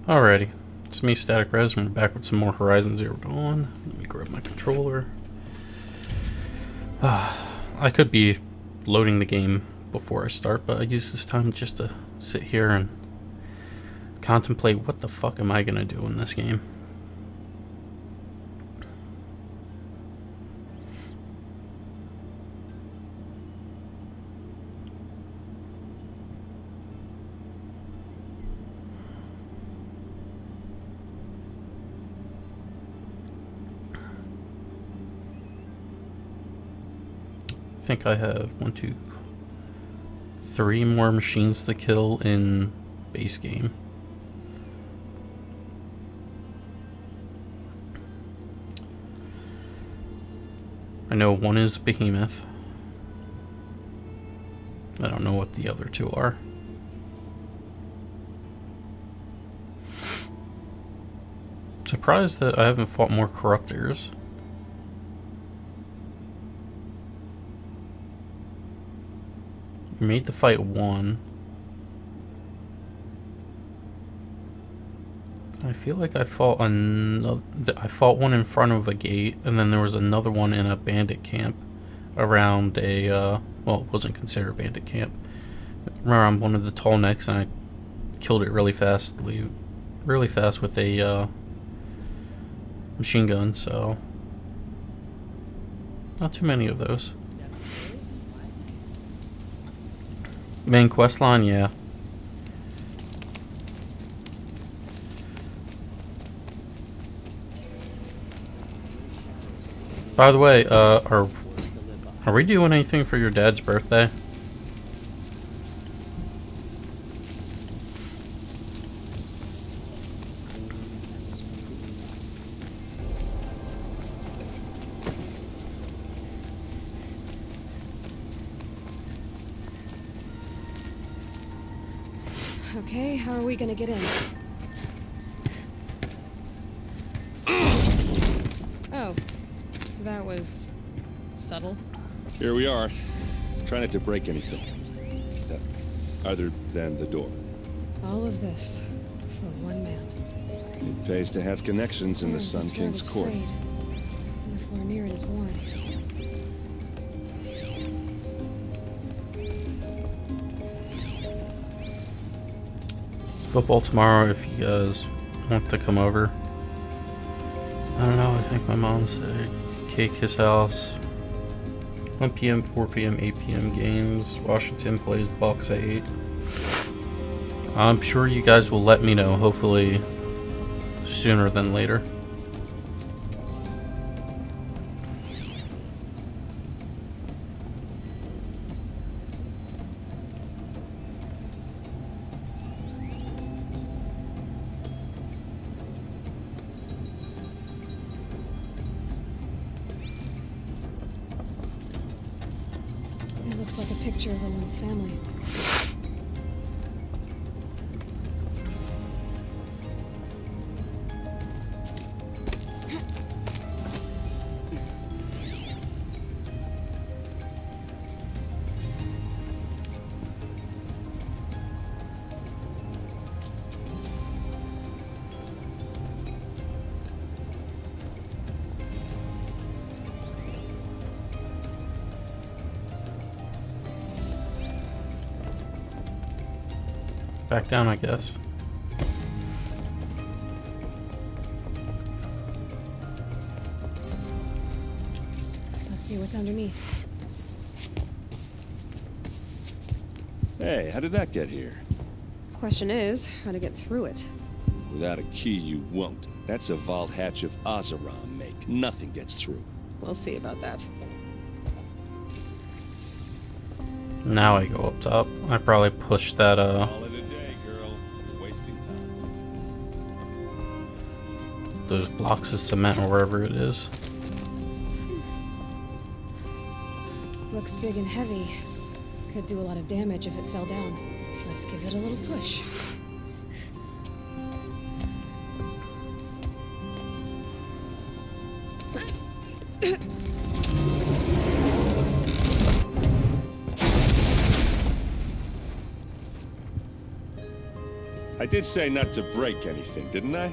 Alrighty, it's me, Static Res, and we're back with some more Horizon Zero Dawn. Let me grab my controller. I could be loading the game before I start, but I use this time just to sit here and contemplate what the fuck am I gonna do in this game. I think I have 1, 2, 3 more machines to kill in base game. I know one is Behemoth. I don't know what the other two are. Surprised that I haven't fought more Corruptors. Made the fight one. I feel like I fought another. I fought one in front of a gate, and then there was another one in a bandit camp around a. Well, it wasn't considered a bandit camp. Around one of the tall necks, and I killed it really fast with a machine gun. So not too many of those. Main quest line, yeah. By the way, are we doing anything for your dad's birthday? Okay, how are we gonna get in? Oh, that was subtle. Here we are. Try not to break anything. Other than the door. All of this for one man. It pays to have connections in the Sun King's court. And the floor near it is worn. Football tomorrow if you guys want to come over. I don't know, I think my mom said cake his house. 1 p.m., 4 p.m., 8 p.m. games. Washington plays Bucks at 8. I'm sure you guys will let me know, hopefully sooner than later. It looks like a picture of a woman's family. Back down, I guess. Let's see what's underneath. Hey, how did that get here? Question is, how to get through it. Without a key, you won't. That's a vault hatch of Ozeron make. Nothing gets through. We'll see about that. Now I go up top. I probably pushed that, Call it a day, girl. You're wasting time. those blocks of cement or wherever it is. Looks big and heavy. Could do a lot of damage if it fell down. Let's give it a little push. I did say not to break anything, didn't I?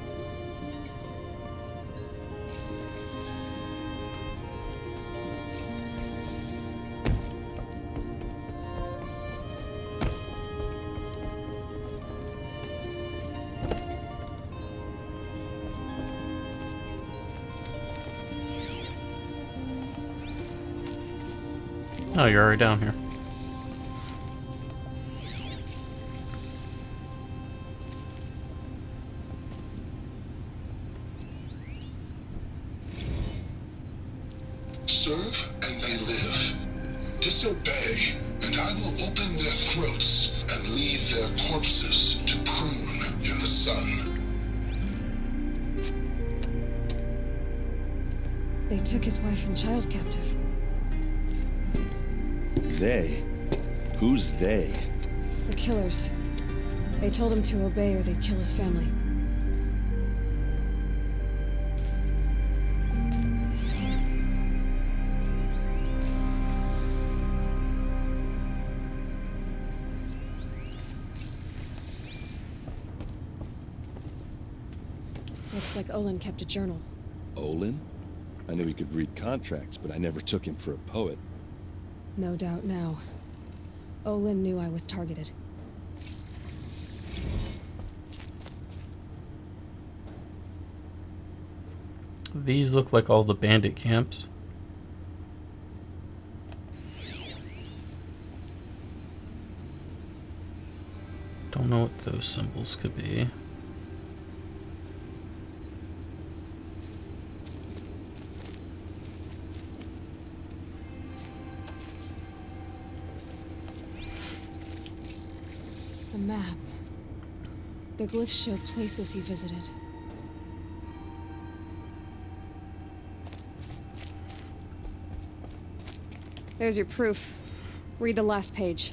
Oh, you're already down here. Serve and they live. Disobey, and I will open their throats and leave their corpses to prune in the sun. They took his wife and child captive. They? Who's they? The killers. They told him to obey or they'd kill his family. Looks like Olin kept a journal. Olin? I knew he could read contracts, but I never took him for a poet. No doubt now. Olin knew I was targeted. These look like all the bandit camps. Don't know what those symbols could be. The map. The glyphs show places he visited. There's your proof. Read the last page.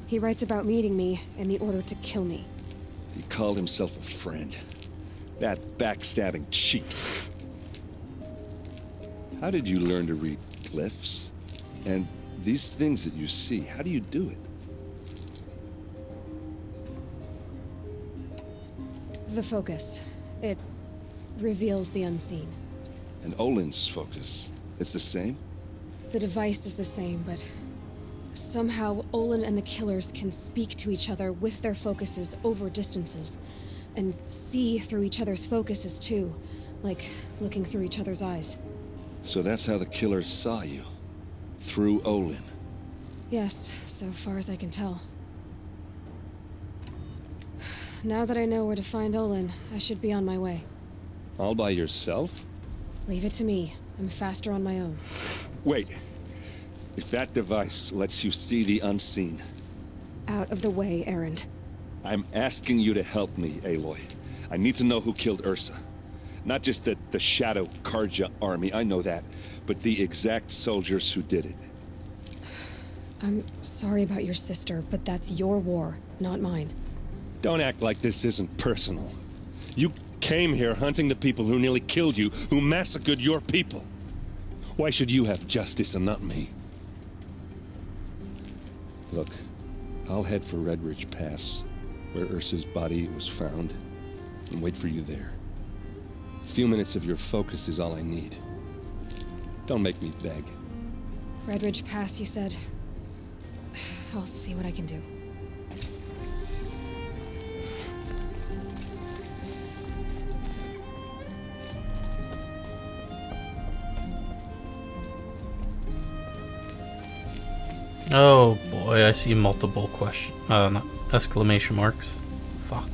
He writes about meeting me and the order to kill me. He called himself a friend. That backstabbing cheat. How did you learn to read glyphs? And these things that you see, how do you do it? The focus. It reveals the unseen. And Olin's focus, it's the same? The device is the same, but somehow Olin and the killers can speak to each other with their focuses over distances, and see through each other's focuses too, like looking through each other's eyes. So that's how the killers saw you? Through Olin? Yes, so far as I can tell. Now that I know where to find Olin, I should be on my way. All by yourself? Leave it to me. I'm faster on my own. Wait. If that device lets you see the unseen... Out of the way, Erend. I'm asking you to help me, Aloy. I need to know who killed Ursa. Not just the Shadow Karja army, I know that, but the exact soldiers who did it. I'm sorry about your sister, but that's your war, not mine. Don't act like this isn't personal. You came here hunting the people who nearly killed you, who massacred your people. Why should you have justice and not me? Look, I'll head for Red Ridge Pass, where Ursa's body was found, and wait for you there. A few minutes of your focus is all I need. Don't make me beg. Red Ridge Pass, you said? I'll see what I can do. Oh boy, I see multiple not exclamation marks. Fuck.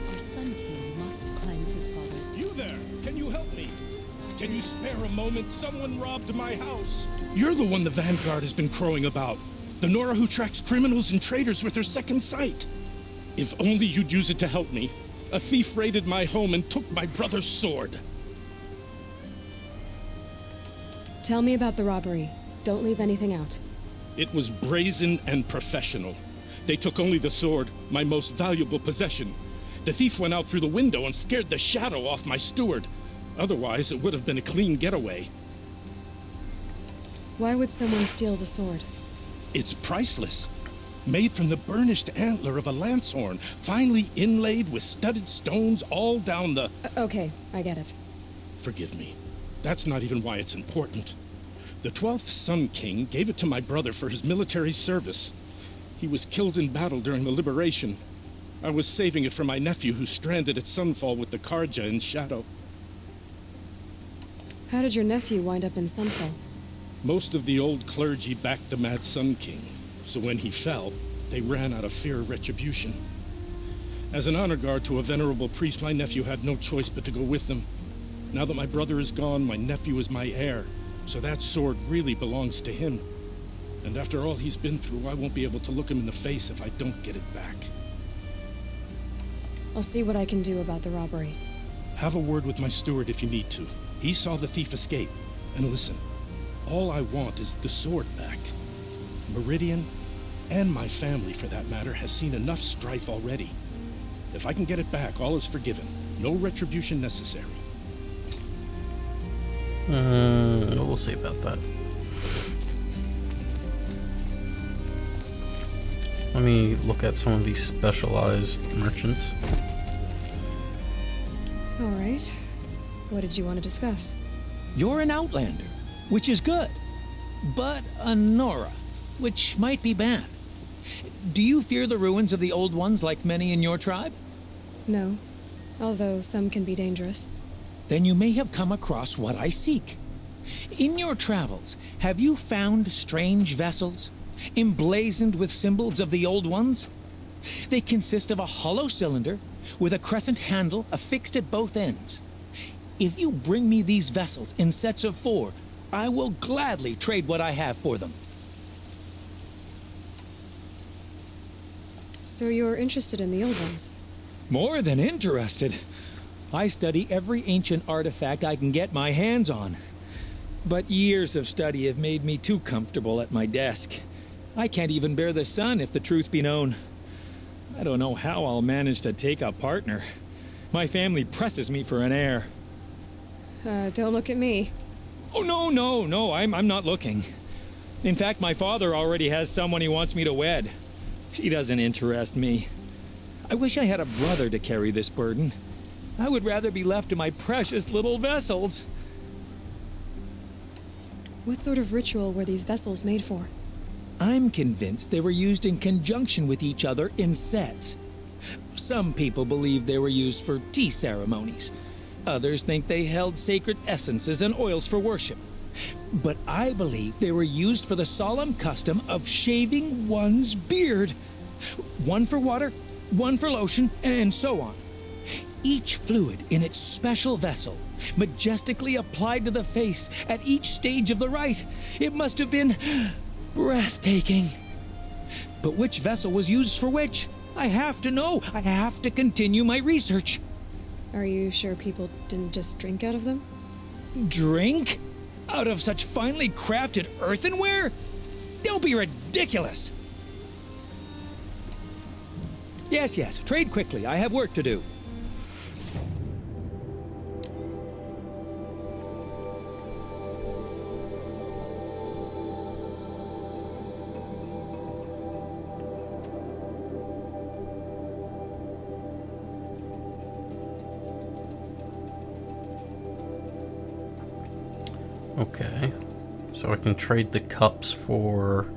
Our Sun King must cleanse his father's... You there! Can you help me? Can you spare a moment? Someone robbed my house. You're the one the Vanguard has been crowing about. The Nora who tracks criminals and traitors with her second sight. If only you'd use it to help me. A thief raided my home and took my brother's sword. Tell me about the robbery. Don't leave anything out. It was brazen and professional. They took only the sword, my most valuable possession. The thief went out through the window and scared the shadow off my steward. Otherwise, it would have been a clean getaway. Why would someone steal the sword? It's priceless. Made from the burnished antler of a lancehorn, finely inlaid with studded stones all down the... Okay, I get it. Forgive me. That's not even why it's important. The 12th Sun King gave it to my brother for his military service. He was killed in battle during the liberation. I was saving it for my nephew who's stranded at Sunfall with the Karja in Shadow. How did your nephew wind up in Sunfall? Most of the old clergy backed the Mad Sun King, so when he fell, they ran out of fear of retribution. As an honor guard to a venerable priest, my nephew had no choice but to go with them. Now that my brother is gone, my nephew is my heir, so that sword really belongs to him. And after all he's been through, I won't be able to look him in the face if I don't get it back. I'll see what I can do about the robbery. Have a word with my steward if you need to. He saw the thief escape. And listen, all I want is the sword back. Meridian, and my family for that matter, has seen enough strife already. If I can get it back, all is forgiven. No retribution necessary. We'll see about that. Let me look at some of these specialized merchants. All right. What did you want to discuss? You're an outlander, which is good. But a Nora, which might be bad. Do you fear the ruins of the old ones like many in your tribe? No, although some can be dangerous. Then you may have come across what I seek. In your travels, have you found strange vessels, emblazoned with symbols of the old ones? They consist of a hollow cylinder with a crescent handle affixed at both ends. If you bring me these vessels in sets of 4, I will gladly trade what I have for them. So you're interested in the old ones? More than interested. I study every ancient artifact I can get my hands on. But years of study have made me too comfortable at my desk. I can't even bear the sun, if the truth be known. I don't know how I'll manage to take a partner. My family presses me for an heir. Don't look at me. Oh, no, I'm not looking. In fact, my father already has someone he wants me to wed. She doesn't interest me. I wish I had a brother to carry this burden. I would rather be left to my precious little vessels. What sort of ritual were these vessels made for? I'm convinced they were used in conjunction with each other in sets. Some people believe they were used for tea ceremonies. Others think they held sacred essences and oils for worship. But I believe they were used for the solemn custom of shaving one's beard. One for water, one for lotion, and so on. Each fluid in its special vessel, majestically applied to the face at each stage of the rite. It must have been breathtaking. But which vessel was used for which? I have to know. I have to continue my research. Are you sure people didn't just drink out of them? Drink? Out of such finely crafted earthenware? Don't be ridiculous! Yes, trade quickly. I have work to do. Okay, so I can trade the cups for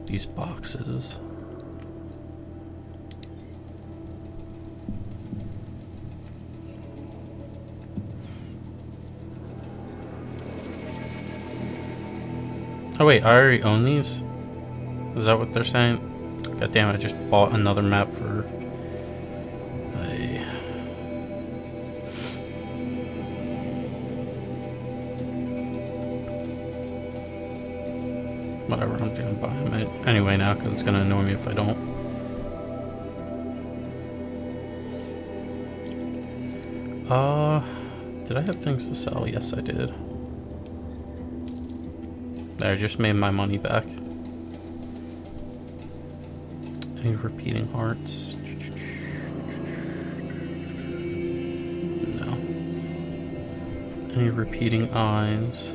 these boxes. Oh wait, I already own these? Is that what they're saying? God damn, I just bought another map for... Whatever, I'm gonna buy them anyway now because it's gonna annoy me if I don't. Did I have things to sell? Yes, I did. There, I just made my money back. Any repeating hearts? No. Any repeating eyes?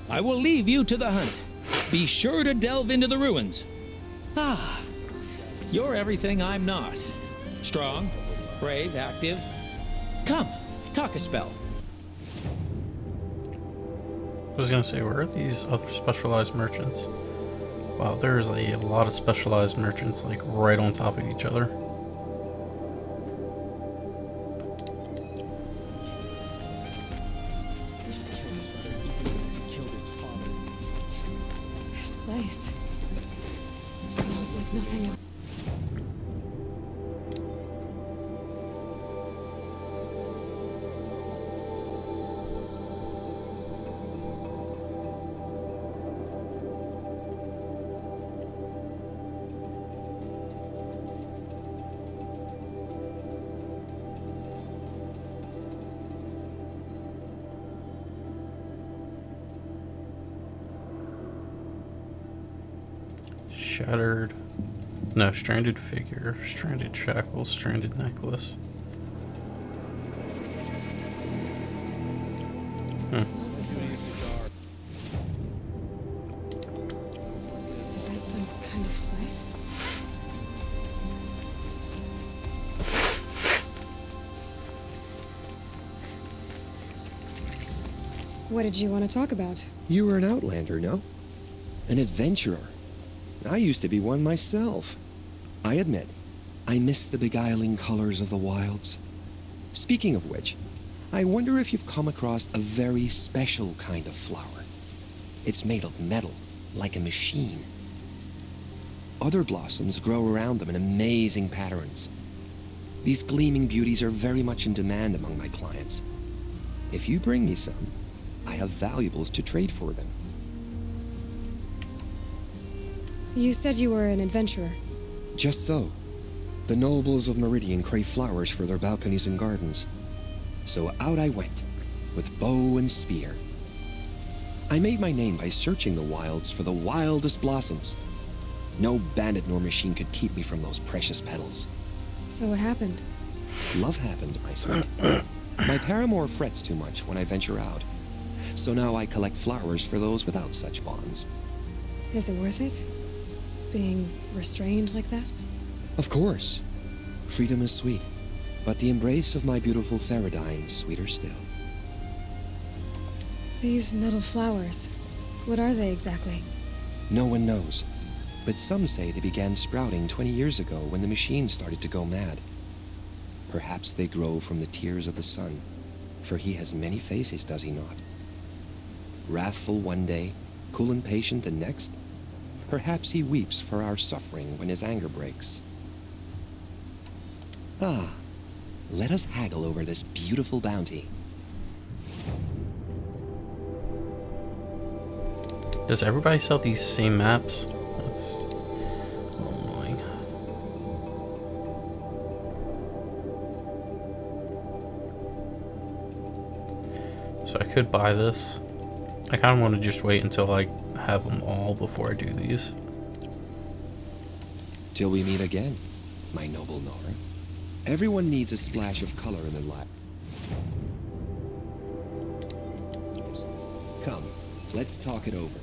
I will leave you to the hunt. Be sure to delve into the ruins. Ah, you're everything I'm not. Strong, brave, active. Come, talk a spell. I was gonna say, where are these other specialized merchants? Wow, there's a lot of specialized merchants, like, right on top of each other. This place smells like nothing else. Shattered. No, stranded figure, stranded shackles, stranded necklace. Is that some kind of spice? What did you want to talk about? You were an outlander, no? An adventurer. I used to be one myself. I admit, I miss the beguiling colors of the wilds. Speaking of which, I wonder if you've come across a very special kind of flower. It's made of metal, like a machine. Other blossoms grow around them in amazing patterns. These gleaming beauties are very much in demand among my clients. If you bring me some, I have valuables to trade for them. You said you were an adventurer. Just so. The nobles of Meridian crave flowers for their balconies and gardens. So out I went, with bow and spear. I made my name by searching the wilds for the wildest blossoms. No bandit nor machine could keep me from those precious petals. So what happened? Love happened, my sweet. My paramour frets too much when I venture out. So now I collect flowers for those without such bonds. Is it worth it? Being restrained like that? Of course. Freedom is sweet, but the embrace of my beautiful Theridine is sweeter still. These metal flowers, what are they exactly? No one knows, but some say they began sprouting 20 years ago when the machine started to go mad. Perhaps they grow from the tears of the sun, for he has many faces, does he not? Wrathful one day, cool and patient the next. Perhaps he weeps for our suffering when his anger breaks. Ah, let us haggle over this beautiful bounty. Does everybody sell these same maps? That's a little annoying. So I could buy this. I kind of want to just wait until I have them all before I do these. Till we meet again, my noble Nora. Everyone needs a splash of color in their life. Come, let's talk it over.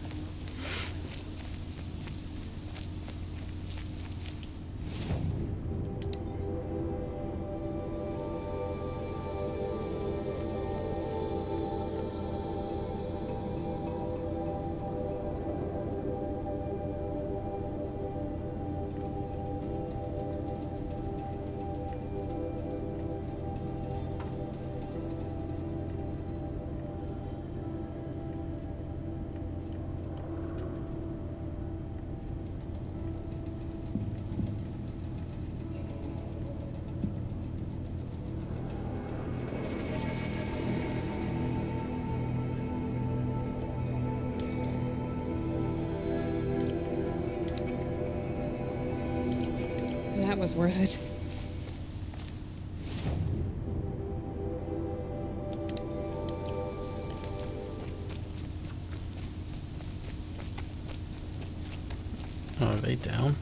That was worth it. Oh, are they down?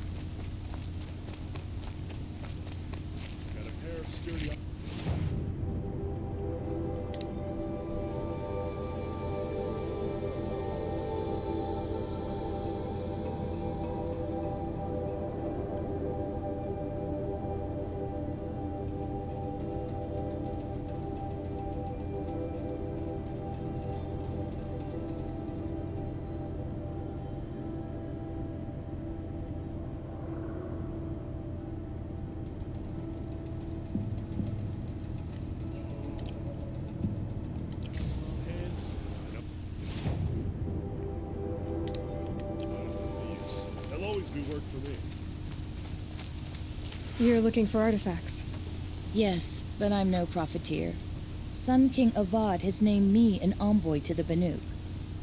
do work for me. You're looking for artifacts. Yes, but I'm no profiteer. Sun King Avad has named me an envoy to the Banuk.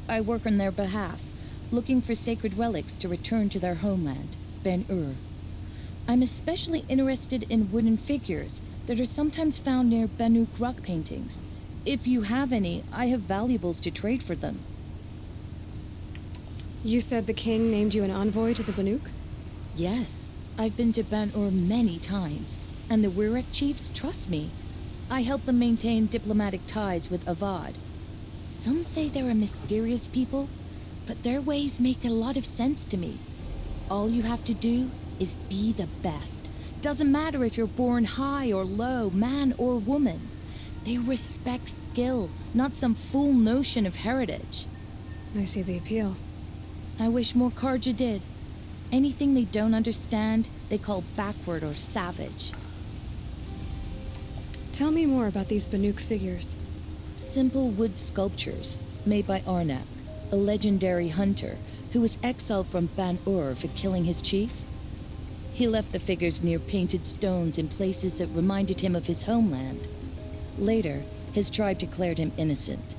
I work on their behalf, looking for sacred relics to return to their homeland, Ben-Ur. I'm especially interested in wooden figures that are sometimes found near Banuk rock paintings. If you have any, I have valuables to trade for them. You said the king named you an envoy to the Banuk? Yes, I've been to Ben-Ur many times, and the Wirek chiefs trust me. I help them maintain diplomatic ties with Avad. Some say they're a mysterious people, but their ways make a lot of sense to me. All you have to do is be the best. Doesn't matter if you're born high or low, man or woman. They respect skill, not some fool notion of heritage. I see the appeal. I wish more Karja did. Anything they don't understand, they call backward or savage. Tell me more about these Banuk figures. Simple wood sculptures made by Arnak, a legendary hunter who was exiled from Ban-Ur for killing his chief. He left the figures near painted stones in places that reminded him of his homeland. Later, his tribe declared him innocent.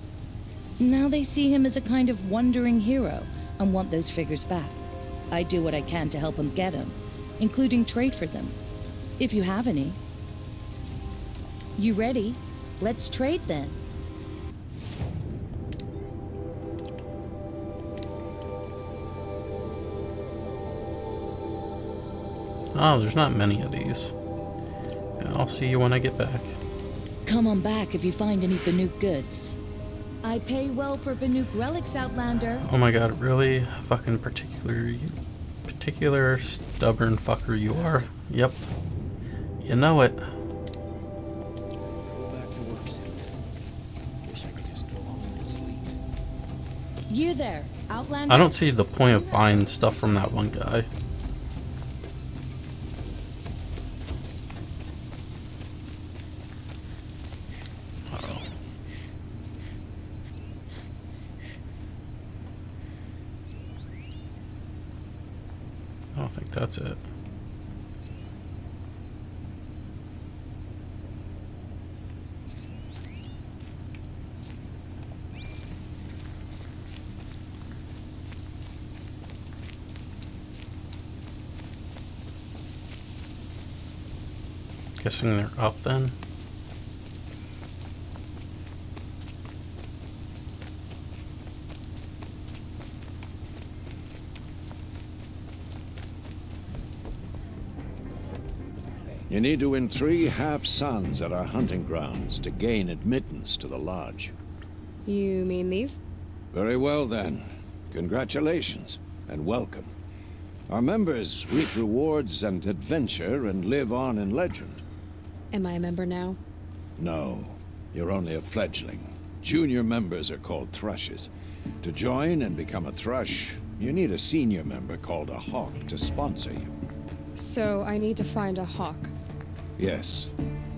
Now they see him as a kind of wandering hero and want those figures back. I do what I can to help him get them, including trade for them, if you have any. You ready? Let's trade then. Oh, there's not many of these. Yeah, I'll see you when I get back. Come on back if you find any Banuk goods. I pay well for Banuk relics, Outlander. Oh my god, really? Fucking particular stubborn fucker you are. Yep. You know it. You there, Outlander? I don't see the point of buying stuff from that one guy. Uh-oh. I don't think that's it. Guessing they're up then. You need to win 3 half-suns at our hunting grounds to gain admittance to the lodge. You mean these? Very well then. Congratulations, and welcome. Our members reap rewards and adventure and live on in legend. Am I a member now? No, you're only a fledgling. Junior members are called thrushes. To join and become a thrush, you need a senior member called a hawk to sponsor you. So I need to find a hawk. Yes,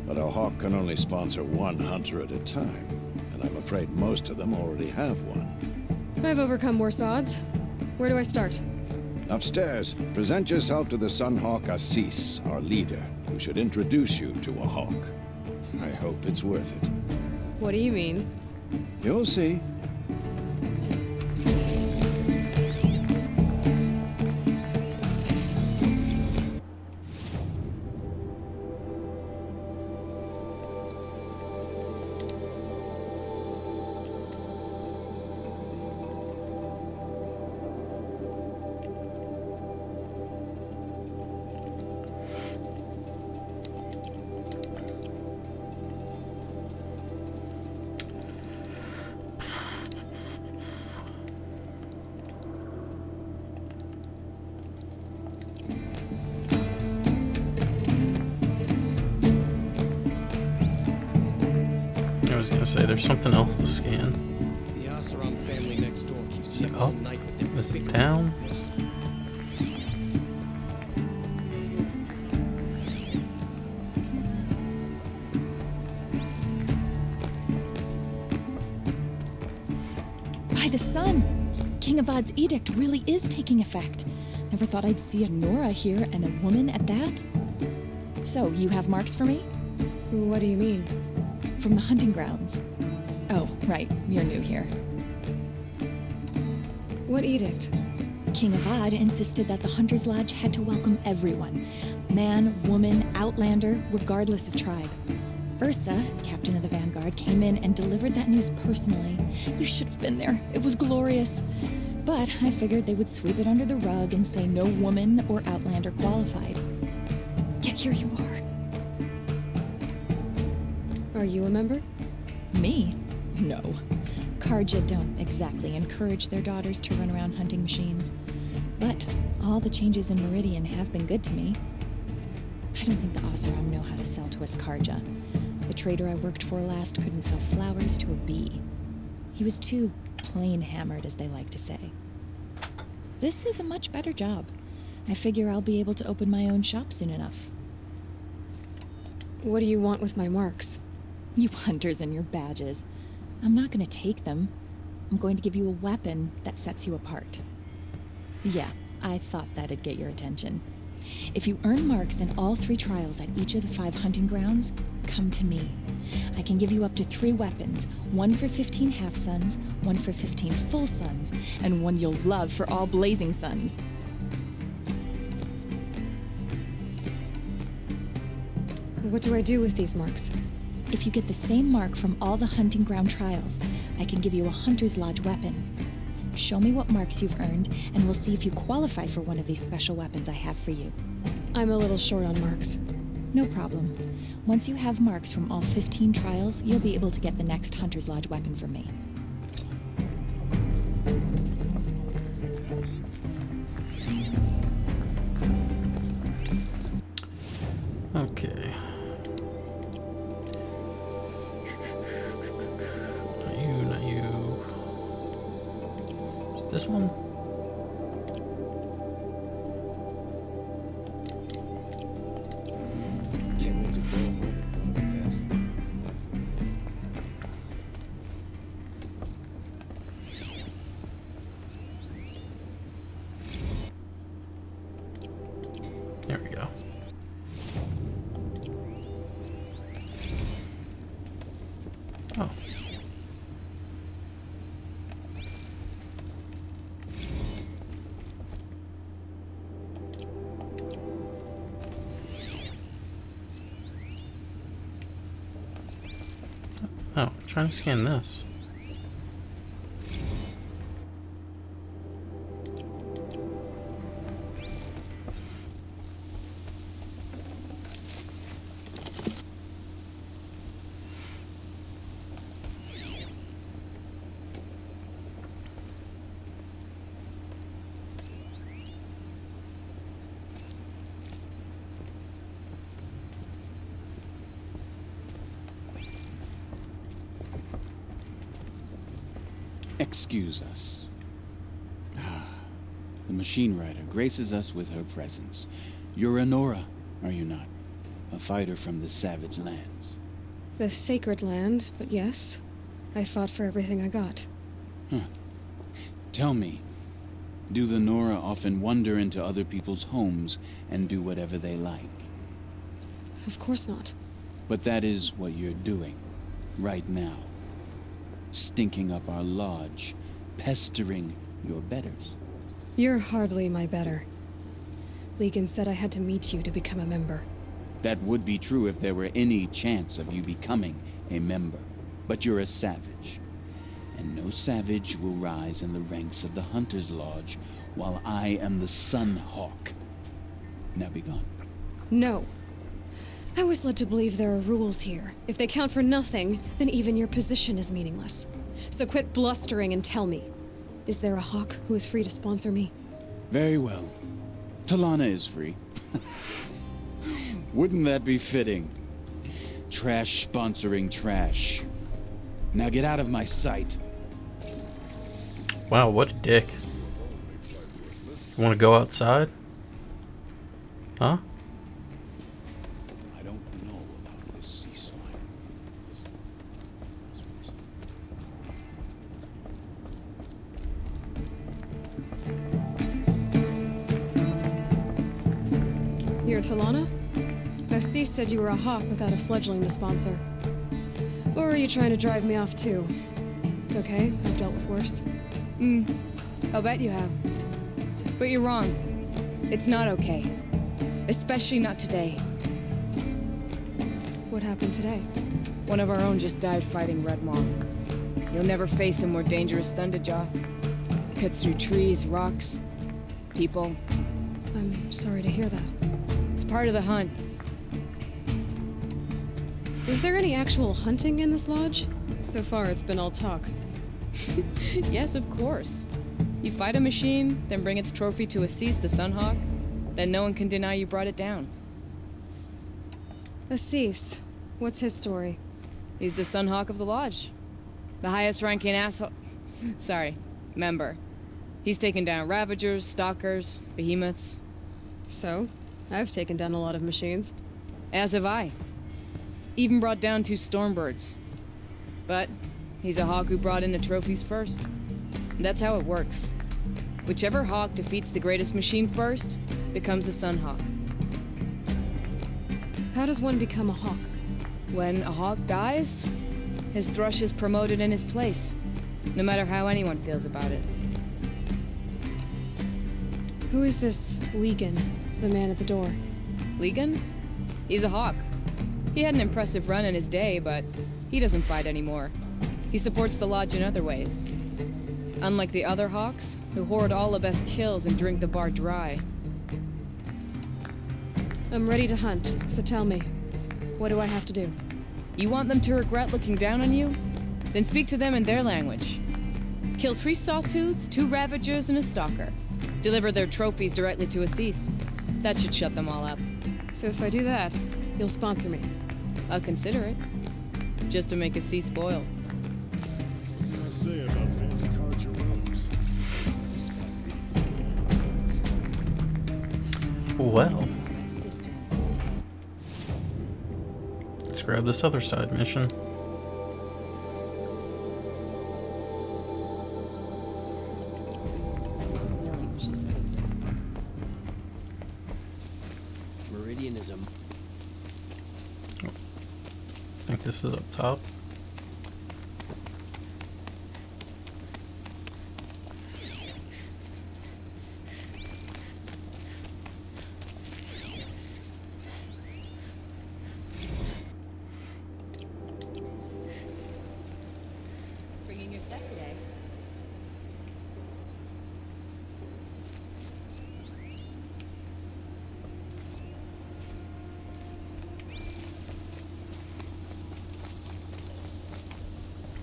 but a hawk can only sponsor 1 hunter at a time, and I'm afraid most of them already have one. I've overcome worse odds. Where do I start? Upstairs, present yourself to the Sunhawk Assis, our leader, who should introduce you to a hawk. I hope it's worth it. What do you mean? You'll see. I was gonna say there's something else to scan. The Asaram family next door keeps Is it all up? night with their Is it big down? By the sun! King Avad's edict really is taking effect. Never thought I'd see a Nora here, and a woman at that. So, you have marks for me? What do you mean? From the hunting grounds. Oh, right, you're new here. What edict? King Avad insisted that the Hunter's Lodge had to welcome everyone. Man, woman, outlander, regardless of tribe. Ursa, captain of the Vanguard, came in and delivered that news personally. You should have been there. It was glorious. But I figured they would sweep it under the rug and say no woman or outlander qualified. Yet here you are. Are you a member? Me? No. Karja don't exactly encourage their daughters to run around hunting machines. But all the changes in Meridian have been good to me. I don't think the Oseram know how to sell to us Karja. The trader I worked for last couldn't sell flowers to a bee. He was too plain hammered, as they like to say. This is a much better job. I figure I'll be able to open my own shop soon enough. What do you want with my marks? You hunters and your badges. I'm not going to take them. I'm going to give you a weapon that sets you apart. Yeah, I thought that'd get your attention. If you earn marks in all 3 trials at each of the 5 hunting grounds, come to me. I can give you up to 3 weapons, 1 for 15 half-suns, 1 for 15 full suns, and 1 you'll love for all blazing suns. What do I do with these marks? If you get the same mark from all the hunting ground trials, I can give you a Hunter's Lodge weapon. Show me what marks you've earned, and we'll see if you qualify for one of these special weapons I have for you. I'm a little short on marks. No problem. Once you have marks from all 15 trials, you'll be able to get the next Hunter's Lodge weapon from me. Okay. Not you. Is it this one? Can't wait to go home and go to bed. There we go. Oh. Oh, I'm trying to scan this. Excuse us. The machine rider graces us with her presence. You're a Nora, are you not? A fighter from the savage lands. The sacred land, but yes. I fought for everything I got. Tell me, do the Nora often wander into other people's homes and do whatever they like? Of course not. But that is what you're doing, right now. Stinking up our lodge, pestering your betters. You're hardly my better. Legan said I had to meet you to become a member. That would be true if there were any chance of you becoming a member. But you're a savage. And no savage will rise in the ranks of the Hunter's Lodge while I am the Sun Hawk. Now be gone. No. I was led to believe there are rules here. If they count for nothing, then even your position is meaningless. So quit blustering and tell me. Is there a hawk who is free to sponsor me? Very well. Talana is free. Wouldn't that be fitting? Trash sponsoring trash. Now get out of my sight. Wow, what a dick. You want to go outside? Huh? I don't know about this ceasefire. You're Talana? Assis said you were a hawk without a fledgling to sponsor. Or are you trying to drive me off too? It's okay, I've dealt with worse. I'll bet you have. But you're wrong. It's not okay. Especially not today. What happened today? One of our own just died fighting Red Maw. You'll never face a more dangerous Thunderjaw. Cuts through trees, rocks, people. I'm sorry to hear that. It's part of the hunt. Is there any actual hunting in this lodge? So far, it's been all talk. Yes, of course. You fight a machine, then bring its trophy to Assis the Sunhawk, then no one can deny you brought it down. Assis, what's his story? He's the Sunhawk of the Lodge. The highest ranking asshole... Sorry, member. He's taken down Ravagers, Stalkers, Behemoths. So, I've taken down a lot of machines. As have I. Even brought down 2 Stormbirds. But he's a hawk who brought in the trophies first. That's how it works. Whichever hawk defeats the greatest machine first becomes a Sunhawk. How does one become a hawk? When a hawk dies, his thrush is promoted in his place, no matter how anyone feels about it. Who is this Legan, the man at the door? Legan? He's a hawk. He had an impressive run in his day, but he doesn't fight anymore. He supports the lodge in other ways. Unlike the other hawks, who hoard all the best kills and drink the bar dry. I'm ready to hunt, so tell me, what do I have to do? You want them to regret looking down on you? Then speak to them in their language. Kill 3 Sawtooths, 2 Ravagers, and a Stalker. Deliver their trophies directly to Assis. That should shut them all up. So if I do that, you'll sponsor me? I'll consider it. Just to make Assis spoiled. What can I say about fancy cards or robes? Well, let's grab this other side mission. Meridianism. I think this is up top. Springing your step today.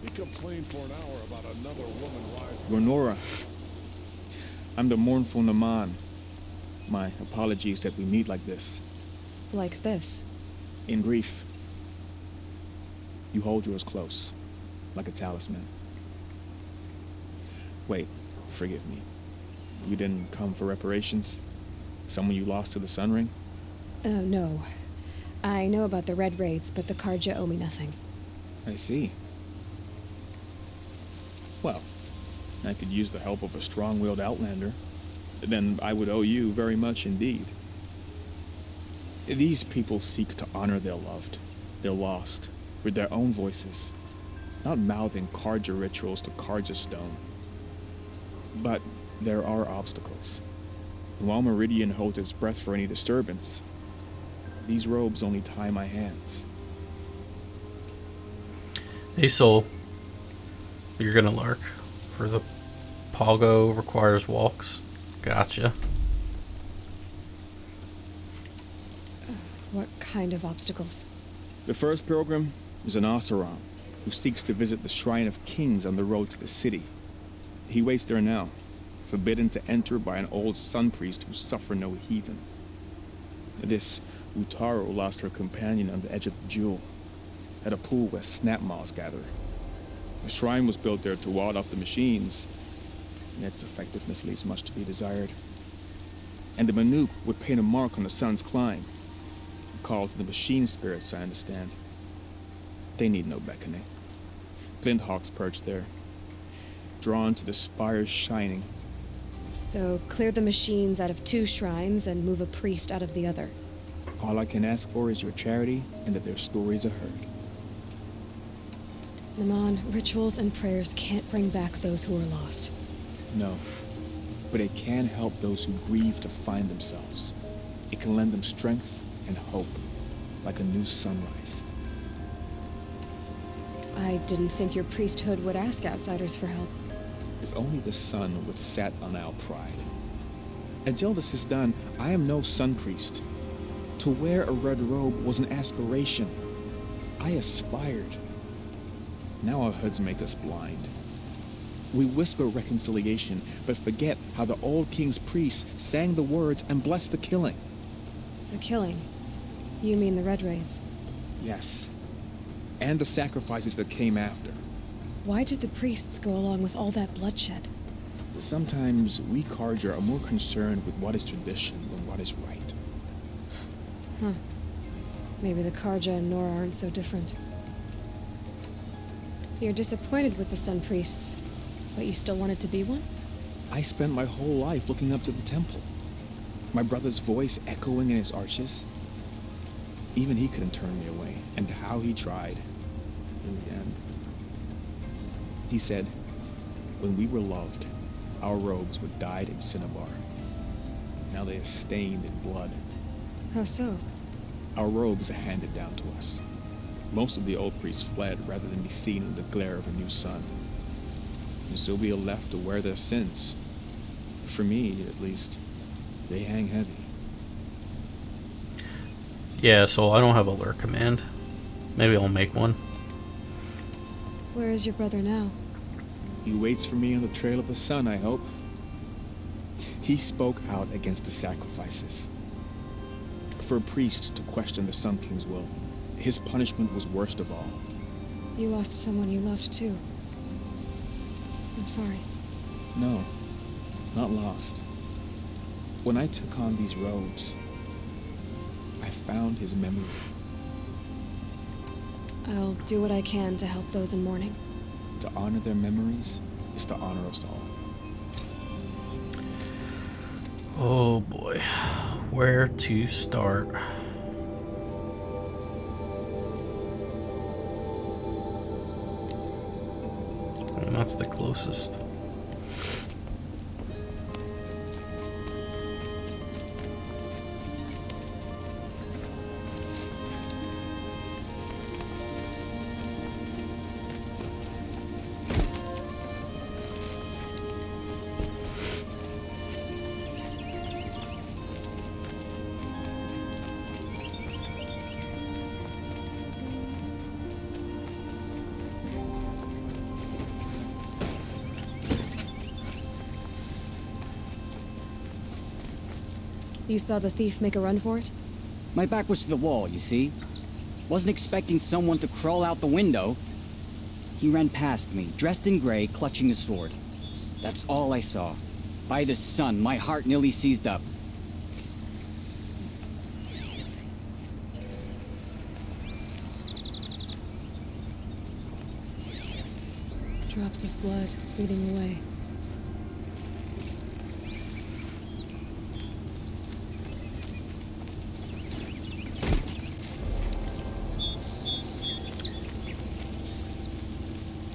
He complained for an hour about another woman rising. Gonora, I'm the mournful Naman. My apologies that we meet like this. Like this? In grief. You hold yours close, like a talisman. Wait, forgive me. You didn't come for reparations? Someone you lost to the Sun Ring? No. I know about the Red Raids, but the Karja owe me nothing. I see. Well, I could use the help of a strong-willed outlander. Then I would owe you very much indeed. These people seek to honor their loved, their lost, with their own voices, not mouthing Karja rituals to Karja stone. But there are obstacles. And while Meridian holds its breath for any disturbance, these robes only tie my hands. Hey Soul, you're gonna lurk for the Pogo requires walks. Gotcha. What kind of obstacles? The first pilgrim is an Oseram who seeks to visit the Shrine of Kings on the road to the city. He waits there now, forbidden to enter by an old sun priest who suffer no heathen. This Utaro lost her companion on the edge of the jewel, at a pool where snap moths gather. A shrine was built there to ward off the machines, and its effectiveness leaves much to be desired. And the Manuk would paint a mark on the sun's climb, a call to the machine spirits, I understand. They need no beckoning. Glint hawks perch there, drawn to the spires shining. So, clear the machines out of 2 shrines and move a priest out of the other. All I can ask for is your charity and that their stories are heard. Naman, rituals and prayers can't bring back those who are lost. No, but it can help those who grieve to find themselves. It can lend them strength and hope, like a new sunrise. I didn't think your priesthood would ask outsiders for help. If only the sun would set on our pride. Until this is done, I am no sun priest. To wear a red robe was an aspiration. I aspired. Now our hoods make us blind. We whisper reconciliation, but forget how the old king's priests sang the words and blessed the killing. The killing? You mean the Red Raids? Yes. And the sacrifices that came after. Why did the priests go along with all that bloodshed? Sometimes we Carja are more concerned with what is tradition than what is right. Huh. Maybe the Carja and Nora aren't so different. You're disappointed with the Sun Priests, but you still wanted to be one? I spent my whole life looking up to the temple. My brother's voice echoing in its arches. Even he couldn't turn me away, and how he tried. In the end. He said, when we were loved, our robes were dyed in cinnabar. Now they are stained in blood. How so? Our robes are handed down to us. Most of the old priests fled rather than be seen in the glare of a new sun. And so we are left to wear their sins. For me, at least, they hang heavy. Yeah, so I don't have a lure command. Maybe I'll make one. Where is your brother now? He waits for me on the trail of the sun, I hope. He spoke out against the sacrifices. For a priest to question the Sun King's will, his punishment was worst of all. You lost someone you loved too. I'm sorry. No, not lost. When I took on these robes, I found his memory. I'll do what I can to help those in mourning. To honor their memories is to honor us all. Oh boy, where to start? And that's the closest. You saw the thief make a run for it? My back was to the wall, you see? Wasn't expecting someone to crawl out the window. He ran past me, dressed in gray, clutching a sword. That's all I saw. By the sun, my heart nearly seized up. Drops of blood bleeding away.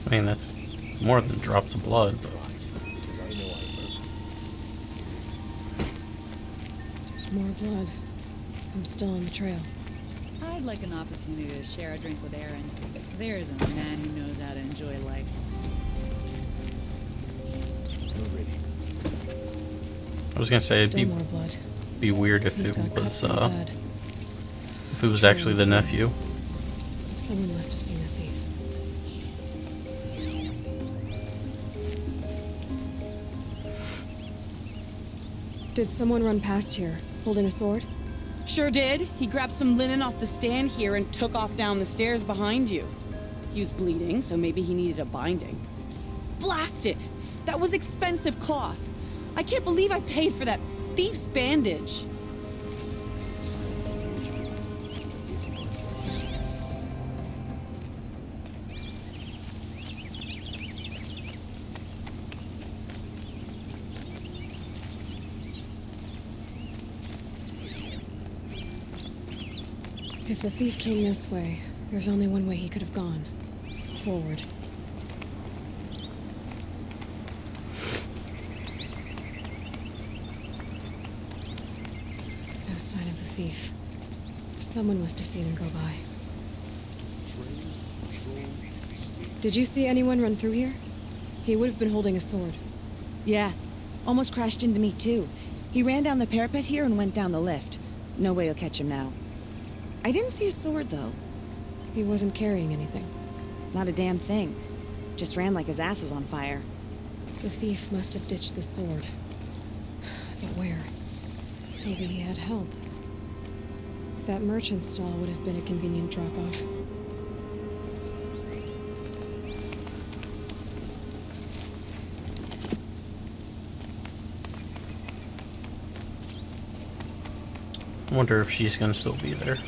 I mean, that's more than drops of blood, but... More blood. I'm still on the trail. I'd like an opportunity to share a drink with Aaron. There's a man who knows how to enjoy life. I was gonna say Still it'd more blood. be weird if He's it got cut was pretty bad. if it was actually the nephew. Someone must have seen the thief. Did someone run past here, holding a sword? Sure did. He grabbed some linen off the stand here and took off down the stairs behind you. He was bleeding, so maybe he needed a binding. Blast it! That was expensive cloth. I can't believe I paid for that thief's bandage. If the thief came this way, there's only one way he could have gone. Forward. No sign of the thief. Someone must have seen him go by. Did you see anyone run through here? He would have been holding a sword. Yeah. Almost crashed into me, too. He ran down the parapet here and went down the lift. No way you'll catch him now. I didn't see a sword, though. He wasn't carrying anything. Not a damn thing. Just ran like his ass was on fire. The thief must have ditched the sword. But where? Maybe he had help. That merchant stall would have been a convenient drop-off. I wonder if she's gonna still be there.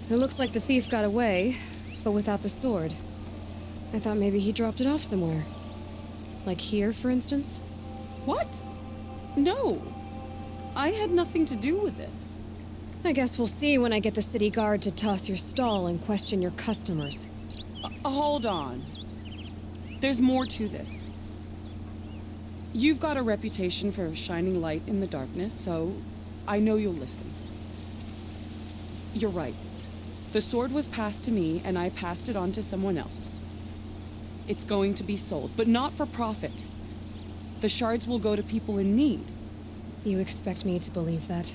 It looks like the thief got away, but without the sword. I thought maybe he dropped it off somewhere. Like here, for instance? What? No. I had nothing to do with this. I guess we'll see when I get the city guard to toss your stall and question your customers. Hold on. There's more to this. You've got a reputation for shining light in the darkness, so I know you'll listen. You're right. The sword was passed to me, and I passed it on to someone else. It's going to be sold, but not for profit. The shards will go to people in need. You expect me to believe that?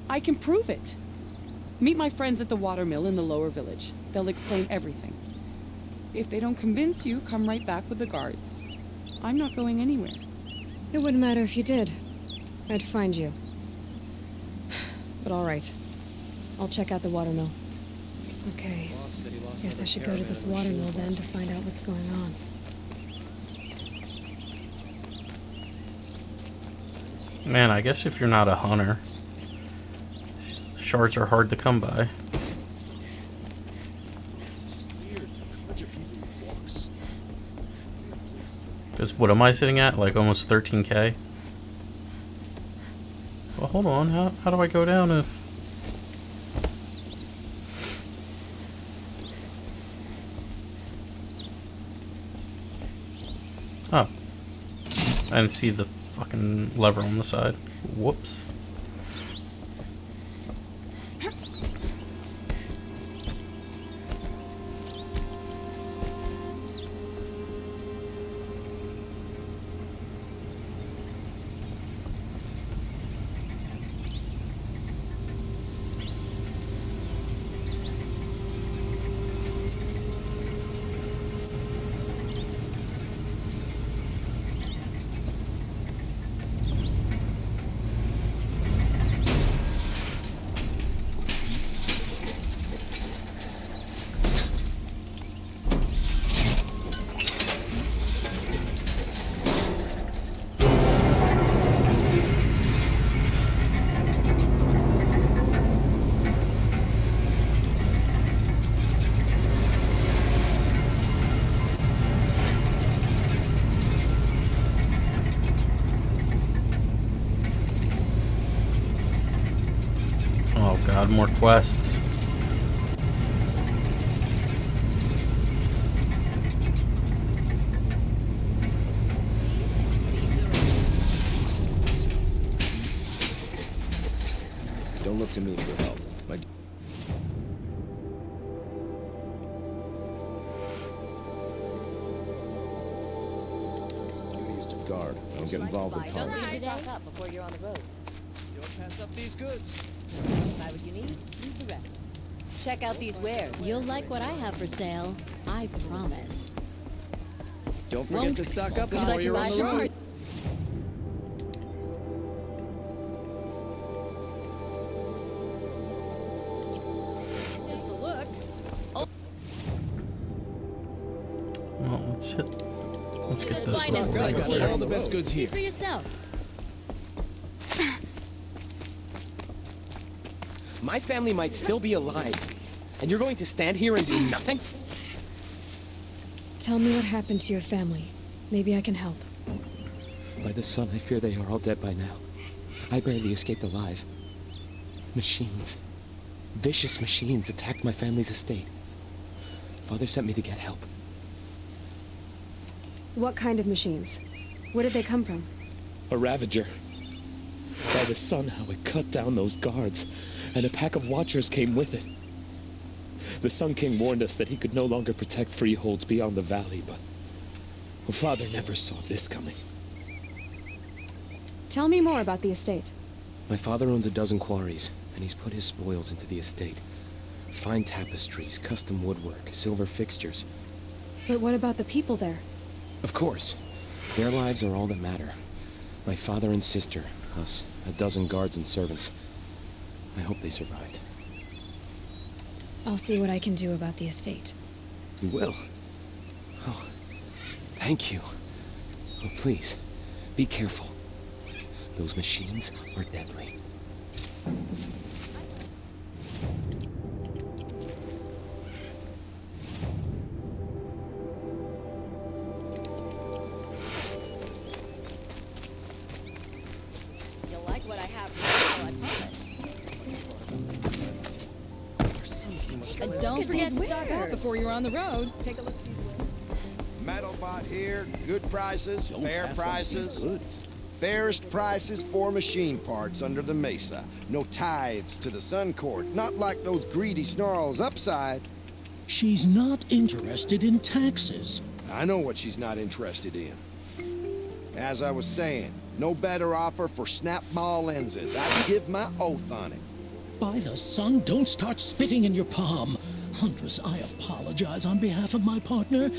I can prove it. Meet my friends at the watermill in the lower village. They'll explain everything. If they don't convince you, come right back with the guards. I'm not going anywhere. It wouldn't matter if you did. I'd find you. But all right. I'll check out the watermill. Okay. Guess I should go to this watermill then to find out what's going on. Man, I guess if you're not a hunter, shards are hard to come by. Because what am I sitting at? Like almost 13k? Well, hold on. How do I go down if... Oh. I didn't see the fucking lever on the side. Whoops. Oh god, more quests. Don't look to me for help. My duty is to guard. I don't get involved in Don't politics. leave stock up before you're on the road. Don't pass up these goods. Buy what you need, leave the rest. Check out these wares. You'll like what I have for sale. I promise. Don't forget to stock up Would you before like to you're buy on the some road. more? Just a look. Oh. Well, let's get this Finest one. goods here. All the best goods See here. for yourself. my family might still be alive. And you're going to stand here and do nothing? Tell me what happened to your family. Maybe I can help. By the sun, I fear they are all dead by now. I barely escaped alive. Machines. Vicious machines attacked my family's estate. Father sent me to get help. What kind of machines? Where did they come from? A Ravager. By the sun, how it cut down those guards, and a pack of watchers came with it. The Sun King warned us that he could no longer protect freeholds beyond the valley, but Father never saw this coming. Tell me more about the estate. My father owns a dozen quarries, and he's put his spoils into the estate. Fine tapestries, custom woodwork, silver fixtures. But what about the people there? Of course. Their lives are all that matter. My father and sister, us, a dozen guards and servants. I hope they survived. I'll see what I can do about the estate. You will? Oh, thank you. Oh, please, be careful. Those machines are deadly. You'll like what I have for sale, I promise. Don't forget to stock up before you're on the road. Take a look. Metalbot here, good prices, fair prices. Fairest prices for machine parts under the mesa. No tithes to the Sun Court, not like those greedy snarls upside. She's not interested in taxes. I know what she's not interested in. As I was saying, no better offer for snap ball lenses. I'd give my oath on it. By the sun, don't start spitting in your palm. Huntress, I apologize on behalf of my partner.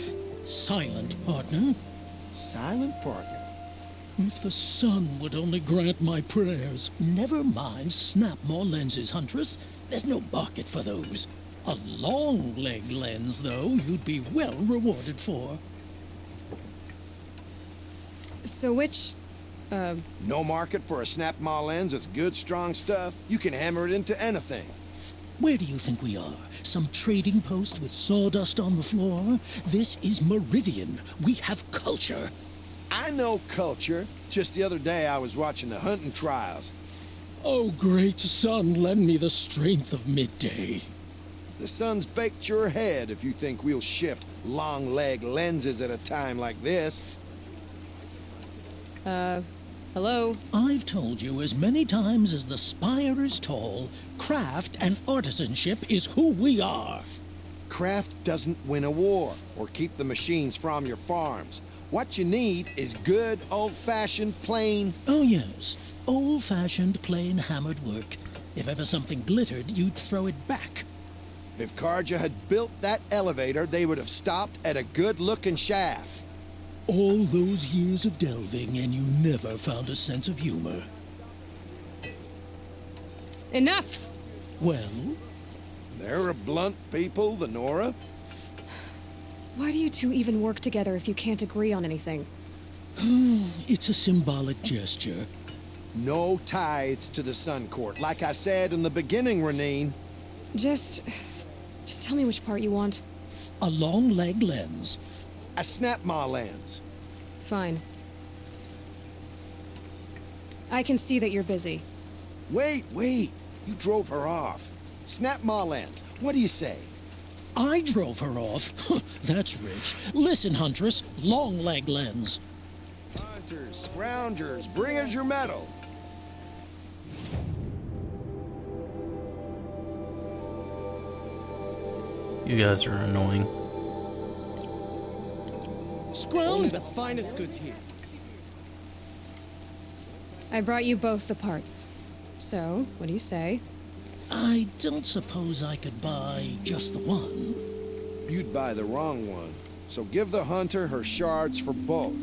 Silent partner. Silent partner? If the sun would only grant my prayers. Never mind snap more lenses, Huntress. There's no market for those. A long leg lens, though, you'd be well rewarded for. So which, No market for a snap maw lens that's good, strong stuff. You can hammer it into anything. Where do you think we are? Some trading post with sawdust on the floor? This is Meridian. We have culture. I know culture. Just the other day I was watching the hunting trials. Oh, great sun, lend me the strength of midday. The sun's baked your head if you think we'll shift long leg lenses at a time like this. Hello? I've told you as many times as the spire is tall, craft and artisanship is who we are. Craft doesn't win a war or keep the machines from your farms. What you need is good, old-fashioned, plain... Oh, yes. Old-fashioned, plain hammered work. If ever something glittered, you'd throw it back. If Karja had built that elevator, they would have stopped at a good-looking shaft. All those years of delving, and you never found a sense of humor. Enough! Well? They're a blunt people, the Nora. Why do you two even work together if you can't agree on anything? It's a symbolic gesture. No tithes to the Sun Court, like I said in the beginning, Renine. Just tell me which part you want. A long leg lens. A snap maw lens. Fine. I can see that you're busy. Wait. You drove her off. Snap maw lens. What do you say? I drove her off? That's rich. Listen, Huntress. Long leg lens. Hunters, scroungers, bring us your metal. You guys are annoying. Only the finest goods here. I brought you both the parts. So, what do you say? I don't suppose I could buy just the one. You'd buy the wrong one. So give the hunter her shards for both.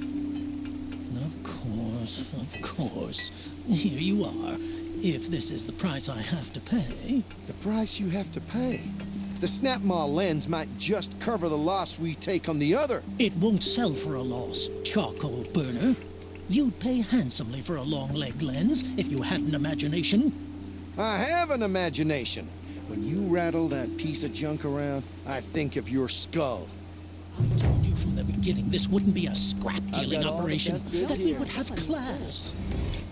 Of course. Here you are. If this is the price I have to pay. The price you have to pay? The snap maw lens might just cover the loss we take on the other. It won't sell for a loss, charcoal burner. You'd pay handsomely for a long leg lens if you had an imagination. I have an imagination. When you rattle that piece of junk around, I think of your skull. I told you from the beginning this wouldn't be a scrap-dealing operation, that we would have class.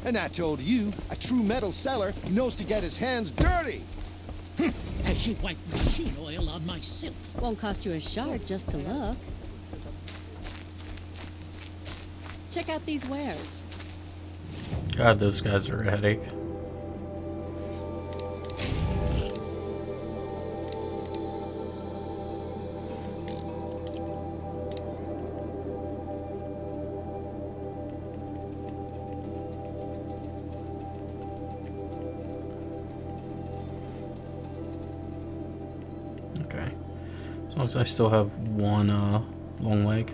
And I told you, a true metal seller knows to get his hands dirty. As you wipe machine oil on my silk. Won't cost you a shard just to look. Check out these wares. God, those guys are a headache. Okay. As long as I still have one long leg.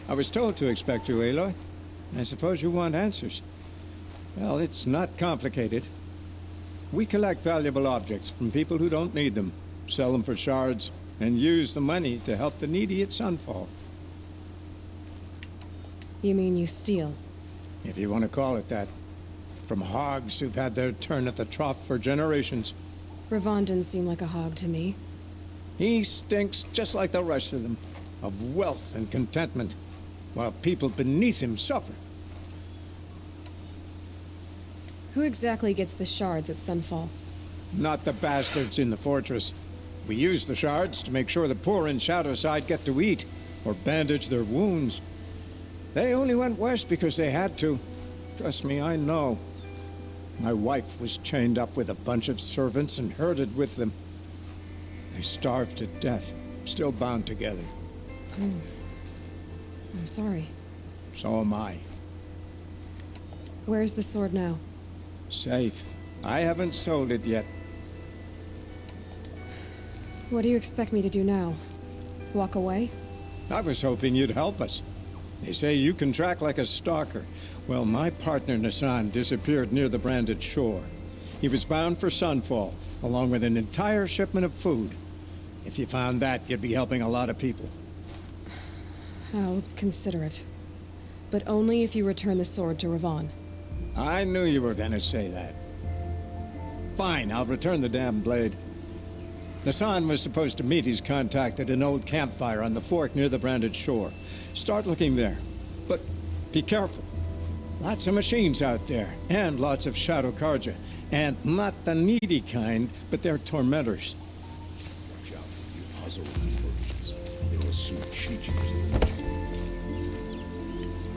I was told to expect you, Aloy. I suppose you want answers. Well, it's not complicated. We collect valuable objects from people who don't need them, sell them for shards, and use the money to help the needy at Sunfall. You mean you steal? If you want to call it that. From hogs who've had their turn at the trough for generations. Ravon didn't seem like a hog to me. He stinks just like the rest of them, of wealth and contentment, while people beneath him suffer. Who exactly gets the shards at Sunfall? Not the bastards in the fortress. We use the shards to make sure the poor in Shadowside get to eat, or bandage their wounds. They only went west because they had to. Trust me, I know. My wife was chained up with a bunch of servants and herded with them. They starved to death, still bound together. I'm sorry. So am I. Where's the sword now? Safe. I haven't sold it yet. What do you expect me to do now? Walk away? I was hoping you'd help us. They say you can track like a stalker. Well, my partner Nassan disappeared near the branded shore. He was bound for Sunfall, along with an entire shipment of food. If you found that, you'd be helping a lot of people. I'll consider it. But only if you return the sword to Ravon. I knew you were gonna say that. Fine, I'll return the damn blade. Nassan was supposed to meet his contact at an old campfire on the fork near the branded shore. Start looking there. But be careful. Lots of machines out there, and lots of Shadow Karja. And not the needy kind, but they're tormentors. Watch out, you puzzle with the merchants. They will soon cheat you to the